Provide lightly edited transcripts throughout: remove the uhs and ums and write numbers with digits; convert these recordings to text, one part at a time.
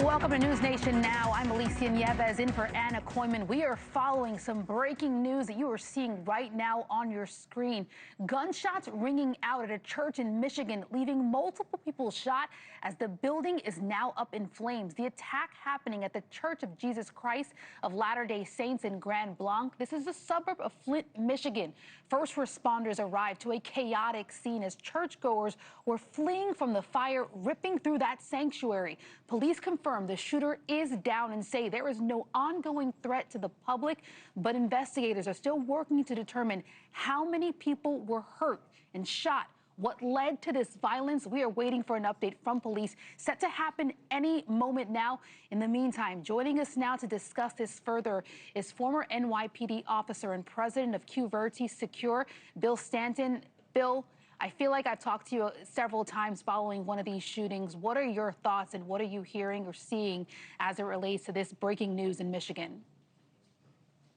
Welcome to NewsNation Now. I'm Alicia Nieves in for Anna Koyman. We are following some breaking news that you are seeing right now on your screen. Gunshots ringing out at a church in Michigan, leaving multiple people shot as the building is now up in flames. The attack happening at the Church of Jesus Christ of Latter-day Saints in Grand Blanc. This is a suburb of Flint, Michigan. First responders arrived to a chaotic scene as churchgoers were fleeing from the fire ripping through that sanctuary. Police confirmed the shooter is down and say there is no ongoing threat to the public, but investigators are still working to determine how many people were hurt and shot. What led to this violence? We are waiting for an update from police, set to happen any moment now. In the meantime, joining us now to discuss this further is former NYPD officer and president of Q-Verti Secure, Bill Stanton. Bill, I feel like I've talked to you several times following one of these shootings. What are your thoughts and what are you hearing or seeing as it relates to this breaking news in Michigan?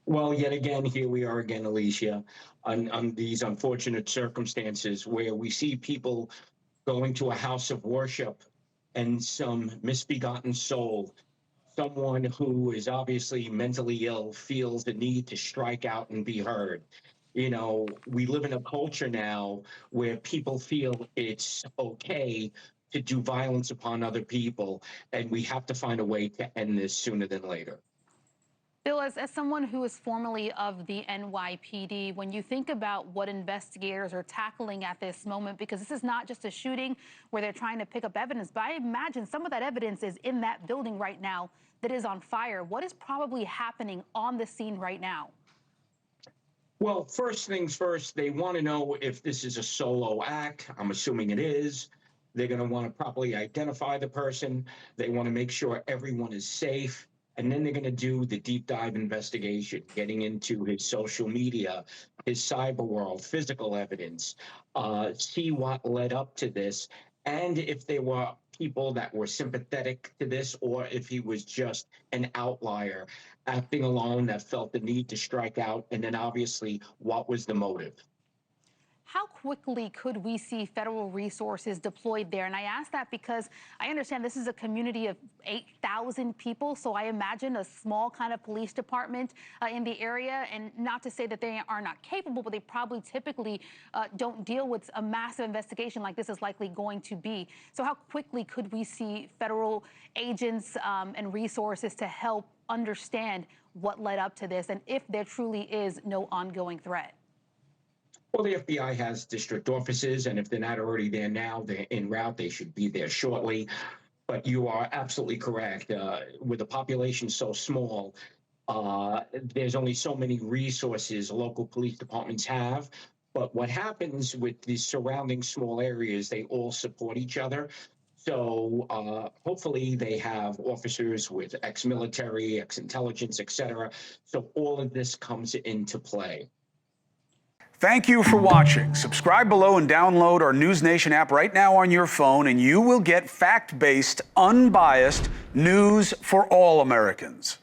Well, yet again, here we are again, Alicia, on these unfortunate circumstances where we see people going to a house of worship and some misbegotten soul, someone who is obviously mentally ill, feels the need to strike out and be heard. You know, we live in a culture now where people feel it's okay to do violence upon other people, and we have to find a way to end this sooner than later. Bill, as someone who is formerly of the NYPD, when you think about what investigators are tackling at this moment, because this is not just a shooting where they're trying to pick up evidence, but I imagine some of that evidence is in that building right now that is on fire. What is probably happening on the scene right now? Well, first things first, they want to know if this is a solo act. I'm assuming it is. They're going to want to properly identify the person. They want to make sure everyone is safe. And then they're going to do the deep dive investigation, getting into his social media, his cyber world, physical evidence, see what led up to this, and if there were people that were sympathetic to this, or if he was just an outlier acting alone that felt the need to strike out, and then obviously what was the motive. How quickly could we see federal resources deployed there? And I ask that because I understand this is a community of 8,000 people, so I imagine a small kind of police department in the area. And not to say that they are not capable, but they probably typically don't deal with a massive investigation like this is likely going to be. So how quickly could we see federal agents and resources to help understand what led up to this and if there truly is no ongoing threat? Well, the FBI has district offices, and if they're not already there now, they're en route. They should be there shortly. But you are absolutely correct. With a population so small, there's only so many resources local police departments have. But what happens with these surrounding small areas, they all support each other. So hopefully they have officers with ex-military, ex-intelligence, et cetera. So all of this comes into play. Thank you for watching. Subscribe below and download our NewsNation app right now on your phone, and you will get fact-based, unbiased news for all Americans.